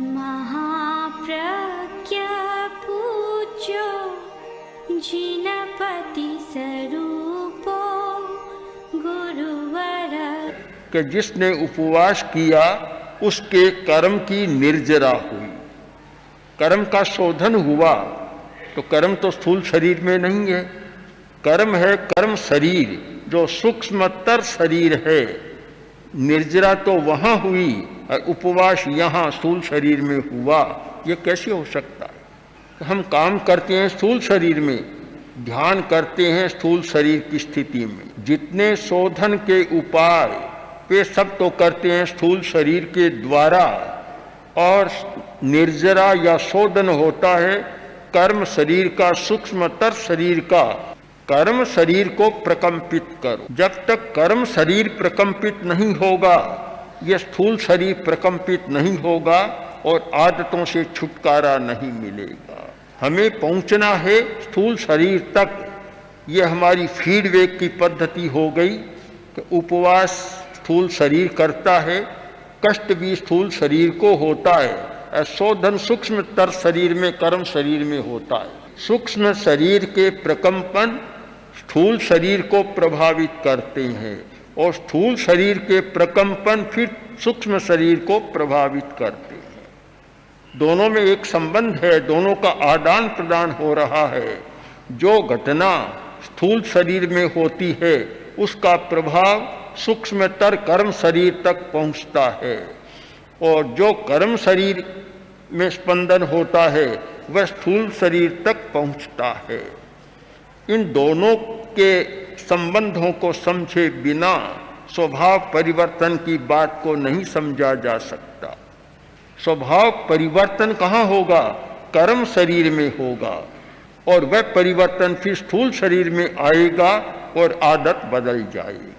महाप्रज्ञा पूज्यो जिनपति स्वरूपो गुरुवर। कि जिसने उपवास किया उसके कर्म की निर्जरा हुई, कर्म का शोधन हुआ। तो कर्म तो स्थूल शरीर में नहीं है, कर्म है कर्म शरीर जो सूक्ष्मतर शरीर है। निर्जरा तो वहां हुई और उपवास यहाँ स्थूल शरीर में हुआ। ये कैसे हो सकता है? हम काम करते हैं स्थूल शरीर में, ध्यान करते हैं स्थूल शरीर की स्थिति में। जितने शोधन के उपाय वे सब तो करते हैं स्थूल शरीर के द्वारा, और निर्जरा या शोधन होता है कर्म शरीर का, सूक्ष्मतर शरीर का। कर्म शरीर को प्रकंपित करो। जब तक कर्म शरीर प्रकंपित नहीं होगा, यह स्थूल शरीर प्रकंपित नहीं होगा और आदतों से छुटकारा नहीं मिलेगा। हमें पहुंचना है स्थूल शरीर तक। यह हमारी फीडबैक की पद्धति हो गई कि उपवास स्थूल शरीर करता है, कष्ट भी स्थूल शरीर को होता है, शोधन सूक्ष्मतर शरीर में, कर्म शरीर में होता है। सूक्ष्म शरीर के प्रकंपन स्थूल शरीर को प्रभावित करते हैं और स्थूल शरीर के प्रकंपन फिर सूक्ष्म शरीर को प्रभावित करते हैं। दोनों में एक संबंध है, दोनों का आदान प्रदान हो रहा है। जो घटना स्थूल शरीर में होती है उसका प्रभाव सूक्ष्मतर कर्म शरीर तक पहुंचता है, और जो कर्म शरीर में स्पंदन होता है वह स्थूल शरीर तक पहुंचता है। इन दोनों के संबंधों को समझे बिना स्वभाव परिवर्तन की बात को नहीं समझा जा सकता। स्वभाव परिवर्तन कहाँ होगा? कर्म शरीर में होगा, और वह परिवर्तन फिर स्थूल शरीर में आएगा और आदत बदल जाएगी।